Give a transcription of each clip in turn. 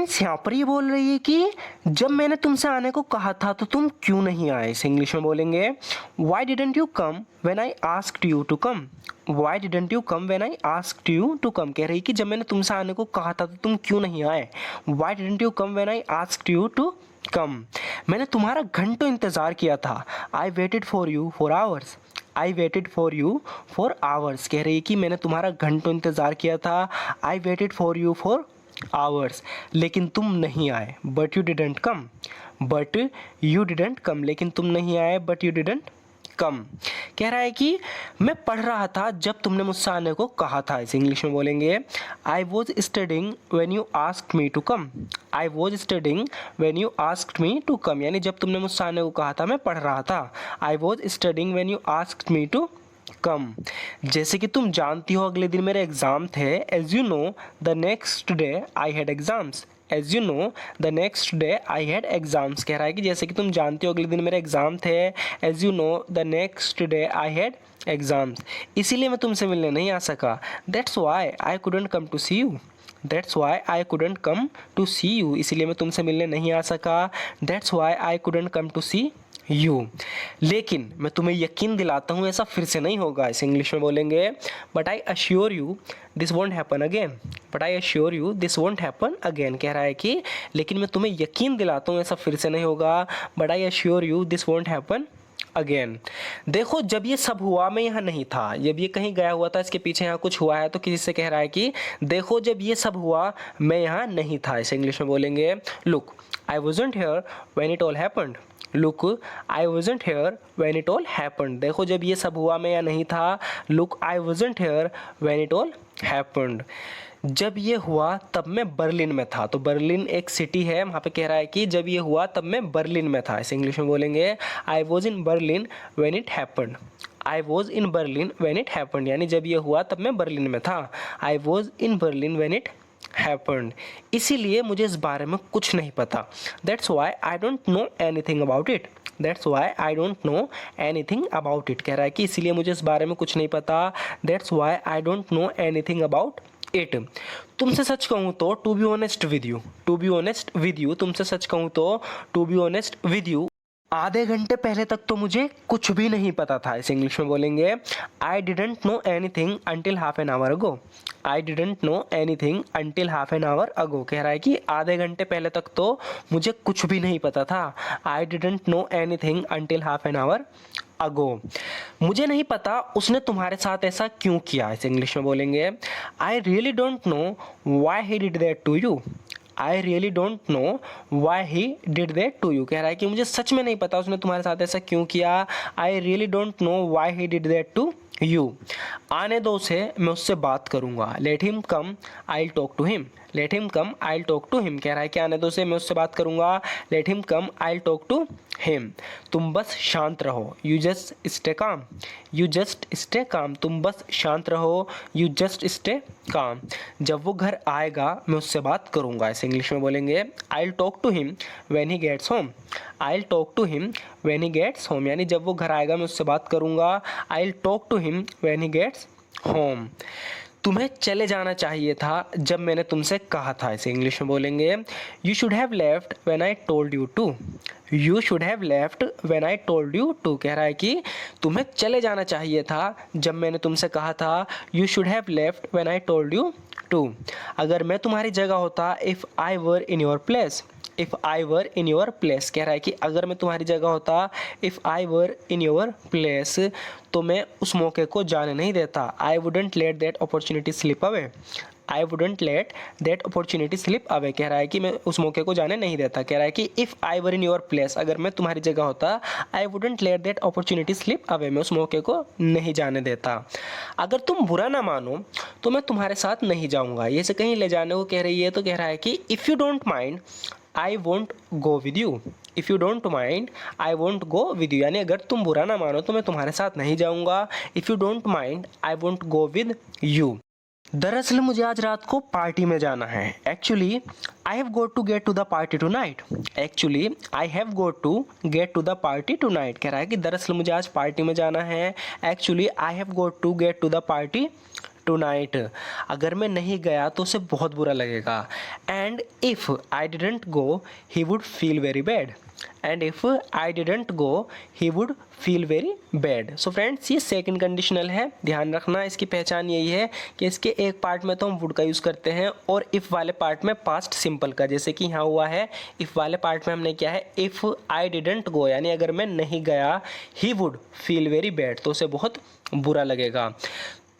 Means यहाँ पर ये बोल रही है कि जब मैंने तुमसे आने को कहा था तो तुम क्यों नहीं आए। इसे इंग्लिश में बोलेंगे why didn't you come when I asked you to come. Why didn't you come when I asked you to come. कह रही कि जब मैंने तुमसे आने को कहा था तो तुम क्यों नहीं आए। Why didn't you come when I asked you to come. मैंने तुम्हारा घंटों इंतज़ार किया था। I waited for you for hours. I waited for you for hours. कह रही है कि मैंने तुम्हारा घंटों इंतज़ार किया था। I waited for you for hours, लेकिन तुम नहीं आए। But you didn't come. But you didn't कम, लेकिन तुम नहीं आए। बट यू डिडेंट कम। कह रहा है कि मैं पढ़ रहा था जब तुमने मुझसे आने को कहा था। इसे इंग्लिश में बोलेंगे I was studying when you asked me to come. I was studying when you asked me to come, यानी जब तुमने मुझसे आने को कहा था मैं पढ़ रहा था। I was studying when you asked me to come. जैसे कि तुम जानती हो अगले दिन मेरे एग्ज़ाम थे। As you know the next day I had exams. As you know the next day I had exams. कह रहा है कि जैसे कि तुम जानती हो अगले दिन मेरे एग्ज़ाम थे। As you know the next day I had exams, इसीलिए मैं तुमसे मिलने नहीं आ सका। That's why I couldn't come to see you. That's why I couldn't come to see you, इसीलिए मैं तुमसे मिलने नहीं आ सका। That's why I couldn't come to see you. लेकिन मैं तुम्हें यकीन दिलाता हूँ ऐसा फिर से नहीं होगा। इसे इंग्लिश में बोलेंगे but I assure you this won't happen again. But I assure you this won't happen again. कह रहा है कि लेकिन मैं तुम्हें यकीन दिलाता हूँ ऐसा फिर से नहीं होगा। But I assure you this won't happen again. देखो जब ये सब हुआ मैं यहाँ नहीं था। जब ये कहीं गया हुआ था, इसके पीछे यहाँ कुछ हुआ है, तो किसी से कह रहा है कि देखो जब ये सब हुआ मैं यहाँ नहीं था। इसे इंग्लिश में बोलेंगे look I wasn't here when it all happened. Look I wasn't here when it all happened. देखो जब ये सब हुआ मैं यहाँ नहीं था। Look I wasn't here when it all happened. जब ये हुआ तब मैं बर्लिन में था। तो बर्लिन एक सिटी है, वहाँ पे कह रहा है कि जब ये हुआ तब मैं बर्लिन में था। इसे इंग्लिश में बोलेंगे I was in Berlin when it happened. I was in Berlin when it happened, यानी जब ये हुआ तब मैं बर्लिन में था। I was in Berlin when it happened, इसीलिए मुझे इस बारे में कुछ नहीं पता। That's why I don't know anything about it. That's why I don't know anything about it. कह रहा है कि इसीलिए मुझे इस बारे में कुछ नहीं पता। That's why I don't know anything about it. तुमसे सच कहूँ तो to be honest with you. To be honest with you, तुमसे सच कहूँ तो to be honest with you, आधे घंटे पहले तक तो मुझे कुछ भी नहीं पता था। इसे इंग्लिश में बोलेंगे I didn't know anything until half an hour ago. I didn't know anything until half an hour ago. कह रहा है कि आधे घंटे पहले तक तो मुझे कुछ भी नहीं पता था। I didn't know anything until half an hour ago. मुझे नहीं पता उसने तुम्हारे साथ ऐसा क्यों किया। इसे इंग्लिश में बोलेंगे I really don't know why he did that to you. I really don't know why he did that to you. कह रहा है कि मुझे सच में नहीं पता उसने तुम्हारे साथ ऐसा क्यों किया। I really don't know why he did that to you. आने दो उसे, मैं उससे बात करूंगा। Let him come I talk to him. Let him come I talk to him. कह रहा है कि आने दो उसे, मैं उससे बात करूंगा। Let him come I talk to him. तुम बस शांत रहो। You just stay calm. You just stay calm, तुम बस शांत रहो। यू जस्ट स्टे काम। जब वो घर आएगा मैं उससे बात करूंगा। इसे इंग्लिश में बोलेंगे I talk to him when he gets home. I talk to him when he gets home, यानी जब वो घर आएगा मैं उससे बात करूंगा। I talk to him when he gets home. तुम्हें चले जाना चाहिए था जब मैंने तुमसे कहा था। इसे इंग्लिश में बोलेंगे you should have left when I told you to. You should have left when I told you to. कह रहा है कि तुम्हें चले जाना चाहिए था जब मैंने तुमसे कहा था। You should have left when I told you to. अगर मैं तुम्हारी जगह होता, if I were in your place. If I were in your place, कह रहा है कि अगर मैं तुम्हारी जगह होता, if I were in your place, तो मैं उस मौके को जाने नहीं देता। I wouldn't let that opportunity slip away. I wouldn't let that opportunity slip away. कह रहा है कि मैं उस मौके को जाने नहीं देता। कह रहा है कि if I were in your place, अगर मैं तुम्हारी जगह होता, आई wouldn't let that opportunity slip away, मैं उस मौके को नहीं जाने देता। अगर तुम बुरा ना मानो तो मैं तुम्हारे साथ नहीं जाऊँगा। ये से कहीं ले जाने को कह रही है, तो कह रहा है कि if you don't mind I won't go with you. If you don't mind I won't go with you, यानी अगर तुम बुरा ना मानो तो मैं तुम्हारे साथ नहीं जाऊँगा। If you don't mind I won't go with you. दरअसल मुझे आज रात को पार्टी में जाना है। Actually I have got to get to the party tonight. Actually I have got to get to the party tonight. कह रहा है कि दरअसल मुझे आज पार्टी में जाना है। Actually I have got to get to the party tonight, अगर मैं नहीं गया तो उसे बहुत बुरा लगेगा। And if I didn't go he would feel very bad, and if I didn't go he would feel very bad. So friends, ये सेकंड कंडीशनल है, ध्यान रखना। इसकी पहचान यही है कि इसके एक पार्ट में तो हम वुड का यूज़ करते हैं और इफ़ वाले पार्ट में पास्ट सिंपल का, जैसे कि यहाँ हुआ है। इफ़ वाले पार्ट में हमने क्या है, इफ़ आई डिडंट गो, यानी अगर मैं नहीं गया, ही वुड फील वेरी बैड, तो उसे बहुत बुरा लगेगा।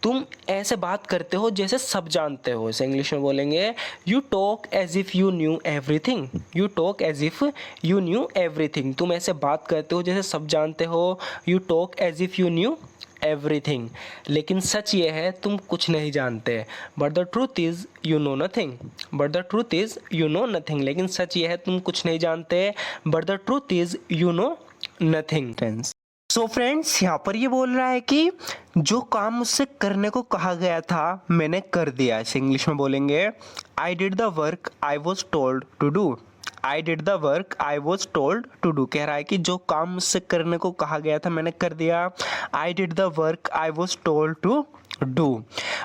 तुम ऐसे बात करते हो जैसे सब जानते हो, इसे इंग्लिश में बोलेंगे you talk as if you knew everything. You talk as if you knew everything, तुम ऐसे बात करते हो जैसे सब जानते हो। You talk as if you knew everything, लेकिन सच ये है तुम कुछ नहीं जानते। But the truth is you know nothing, but the truth is you know nothing, लेकिन सच ये है तुम कुछ नहीं जानते। But the truth is you know nothing. So friends, यहाँ पर ये बोल रहा है कि जो काम मुझसे करने को कहा गया था मैंने कर दिया। इसे इंग्लिश में बोलेंगे I did the work I was told to do. I did the work I was told to do, कह रहा है कि जो काम मुझसे करने को कहा गया था मैंने कर दिया। I did the work I was told to do.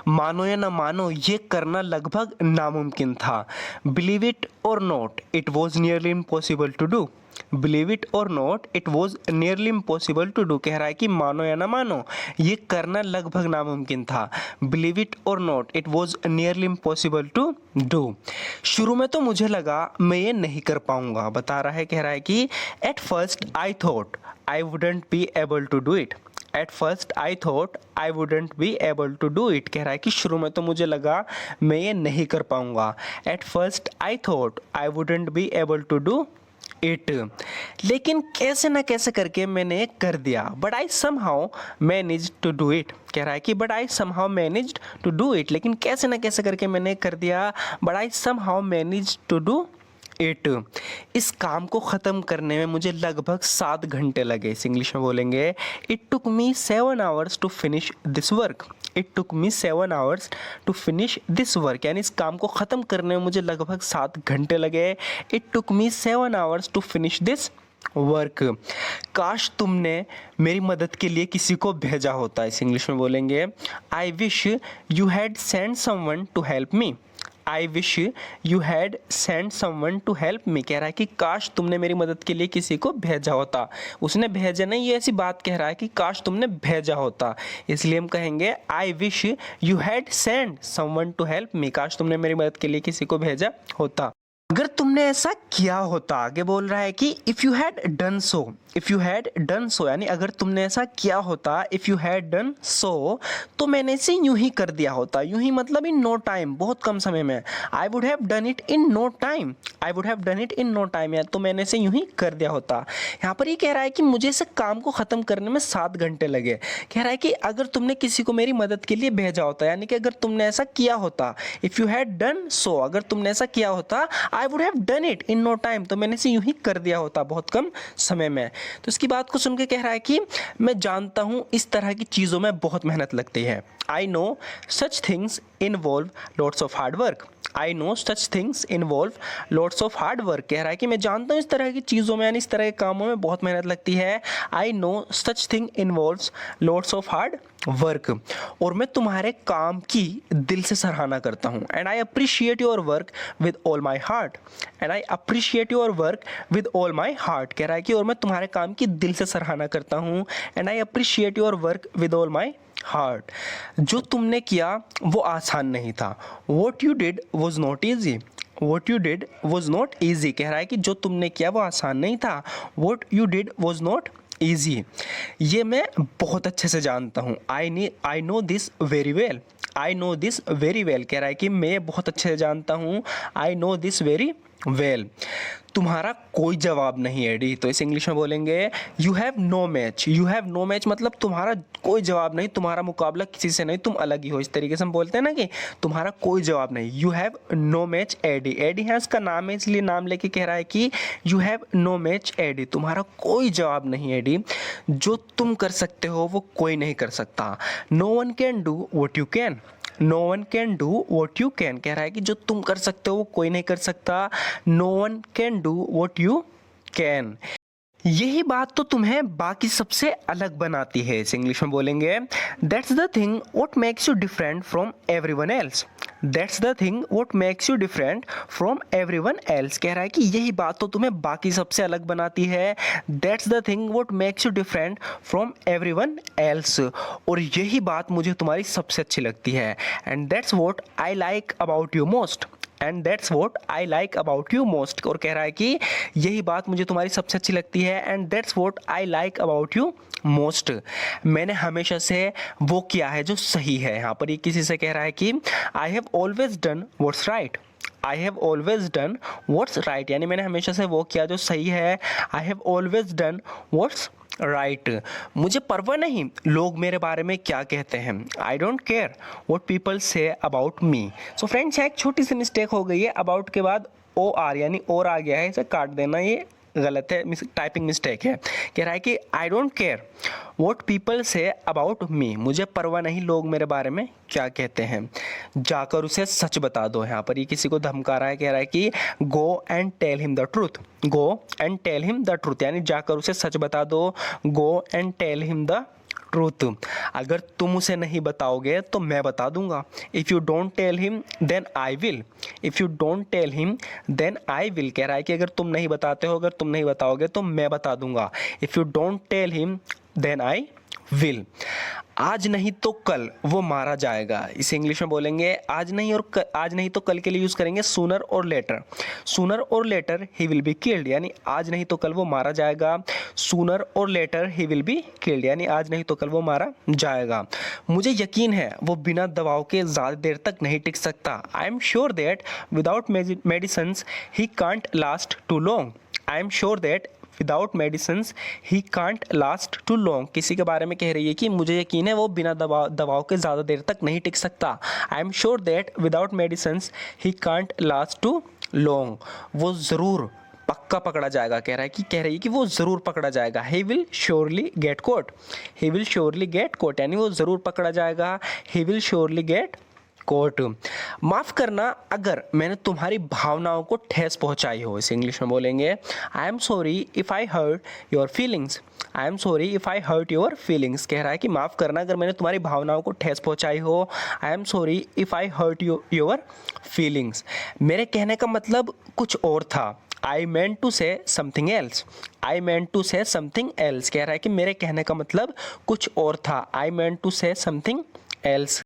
मानो या ना मानो, ये करना लगभग नामुमकिन था। Believe it or not, it was nearly impossible to do. Believe it or not, it was nearly impossible to do, कह रहा है कि मानो या ना मानो, ये करना लगभग नामुमकिन था। Believe it or not, it was nearly impossible to do. शुरू में तो मुझे लगा मैं ये नहीं कर पाऊंगा, बता रहा है, कह रहा है कि at first I thought I wouldn't be able to do it. At first I thought I wouldn't be able to do it, कह रहा है कि शुरू में तो मुझे लगा मैं ये नहीं कर पाऊंगा। At first I thought I wouldn't be able to do it, लेकिन कैसे ना कैसे करके मैंने कर दिया। But I somehow managed to do it, कह रहा है कि but I somehow managed to do it, लेकिन कैसे ना कैसे करके मैंने कर दिया। But I somehow managed to do it. इस काम को ख़त्म करने में मुझे लगभग 7 घंटे लगे। इस इंग्लिश में बोलेंगे it took me 7 hours to finish this work. It took me 7 hours to finish this work, यानी इस काम को ख़त्म करने में मुझे लगभग 7 घंटे लगे। It took me 7 hours to finish this work. काश तुमने मेरी मदद के लिए किसी को भेजा होता। इस इंग्लिश में बोलेंगे I wish you had send someone to help me. I wish you had send someone to help me, कह रहा है कि काश तुमने मेरी मदद के लिए किसी को भेजा होता। उसने भेजा नहीं, ये ऐसी बात कह रहा है कि काश तुमने भेजा होता, इसलिए हम कहेंगे I wish you had send someone to help me, काश तुमने मेरी मदद के लिए किसी को भेजा होता। अगर तुमने ऐसा किया होता, आगे बोल रहा है कि if you had done so. If you had done सो, यानी अगर तुमने ऐसा किया होता, इफ़ यू हैड डन सो, तो मैंने इसे यूं ही कर दिया होता। यूं ही मतलब इन नो टाइम, बहुत कम समय में। I would have done it in no time. I would have done it in no time, या तो मैंने इसे यूं ही कर दिया होता। यहाँ पर ये कह रहा है कि मुझे इसे काम को ख़त्म करने में 7 घंटे लगे। कह रहा है कि अगर तुमने किसी को मेरी मदद के लिए भेजा होता, यानी कि अगर तुमने ऐसा किया होता, if you had done so, अगर तुमने ऐसा किया होता, I would have done it in no time, तो मैंने इसे यूं ही कर दिया होता बहुत कम समय में। तो इसकी बात को सुन के कह रहा है कि मैं जानता हूं इस तरह की चीज़ों में बहुत मेहनत लगती है। I know such things involve lots of hard work. I know such things involve lots of hard work, कह रहा है कि मैं जानता हूँ इस तरह की चीज़ों में, यानी इस तरह के कामों में बहुत मेहनत लगती है। I know such thing involves lots of hard work, और मैं तुम्हारे काम की दिल से सराहना करता हूँ। And I appreciate your work with all my heart. And I appreciate your work with all my heart, कह रहा है कि और मैं तुम्हारे काम की दिल से सराहना करता हूँ। And I appreciate your work with all my heart. जो तुमने किया वो आसान नहीं था। What you did was not easy. What you did was not easy, कह रहा है कि जो तुमने किया वो आसान नहीं था। What you did was not easy, ये मैं बहुत अच्छे से जानता हूँ। I know this very well. I know this very well, कह रहा है कि मैं बहुत अच्छे से जानता हूँ। I know this very well. तुम्हारा कोई जवाब नहीं एडी, तो इस इंग्लिश में बोलेंगे you have no match. You have no match मतलब तुम्हारा कोई जवाब नहीं, तुम्हारा मुकाबला किसी से नहीं, तुम अलग ही हो। इस तरीके से हम बोलते हैं ना कि तुम्हारा कोई जवाब नहीं। You have no match Eddie. Eddie है इसका नाम है, इसलिए नाम लेके कह रहा है कि you have no match Eddie, तुम्हारा कोई जवाब नहीं एडी। जो तुम कर सकते हो वो कोई नहीं कर सकता। No one can do what you can. No one can do what you can, कह रहा है कि जो तुम कर सकते हो वो कोई नहीं कर सकता। No one can do what you can. यही बात तो तुम्हें बाकी सबसे अलग बनाती है। इस इंग्लिश में बोलेंगे that's the thing what makes you different from everyone else. That's the thing what makes you different from everyone else. कह रहा है कि यही बात तो तुम्हें बाकी सबसे अलग बनाती है। That's the thing what makes you different from everyone else. और यही बात मुझे तुम्हारी सबसे अच्छी लगती है। And that's what I like about you most. And that's what I like about you most. और कह रहा है कि यही बात मुझे तुम्हारी सबसे अच्छी लगती है। And that's what I like about you most. मैंने हमेशा से वो किया है जो सही है। यहाँ पर ये किसी से कह रहा है कि I have always done what's right. I have always done what's right, यानी मैंने हमेशा से वो किया जो सही है। I have always done what's right. मुझे परवाह नहीं लोग मेरे बारे में क्या कहते हैं। I don't care what people say about me. So friends, एक छोटी सी मिस्टेक हो गई है। अबाउट के बाद ओ आर यानी और आ गया है, इसे काट देना, ये गलत है, टाइपिंग मिस्टेक है। कह रहा है कि I don't care what people say about me. मुझे परवाह नहीं लोग मेरे बारे में क्या कहते हैं। जाकर उसे सच बता दो। यहाँ पर ये किसी को धमका रहा है। कह रहा है कि go and tell him the truth. Go and tell him the truth, यानी जाकर उसे सच बता दो। Go and tell him the truth. अगर तुम उसे नहीं बताओगे तो मैं बता दूंगा। If you don't tell him then I will. If you don't tell him then I will. कह रहा है कि अगर तुम नहीं बताते हो, अगर तुम नहीं बताओगे तो मैं बता दूंगा। If you don't tell him then I will. आज नहीं तो कल वो मारा जाएगा। इसे इंग्लिश में बोलेंगे आज नहीं और आज नहीं तो कल के लिए यूज़ करेंगे sooner or later. Sooner or later he will be killed, यानी आज नहीं तो कल वो मारा जाएगा। Sooner or later he will be killed, यानी आज नहीं तो कल वो मारा जाएगा। मुझे यकीन है वो बिना दवाओं के ज़्यादा देर तक नहीं टिक सकता। I am sure that without medicines he can't last too long. I am sure that without medicines he can't last too long. किसी के बारे में कह रही है कि मुझे यकीन है वो बिना दवाओं के ज़्यादा देर तक नहीं टिक सकता। I am sure that without medicines he can't last too long. वो ज़रूर पक्का पकड़ा जाएगा। कह रही है कि वो ज़रूर पकड़ा जाएगा। He will surely get caught. He will surely get caught, यानी वो ज़रूर पकड़ा जाएगा। He will surely get caught. माफ़ करना अगर मैंने तुम्हारी भावनाओं को ठेस पहुंचाई हो। इसे इंग्लिश में बोलेंगे I am sorry if I hurt your feelings. I am sorry if I hurt your feelings. कह रहा है कि माफ़ करना अगर मैंने तुम्हारी भावनाओं को ठेस पहुंचाई हो। I am sorry if I hurt your feelings. मेरे कहने का मतलब कुछ और था। I meant to say something else. I meant to say something else. कह रहा है कि मेरे कहने का मतलब कुछ और था। I meant to say something else.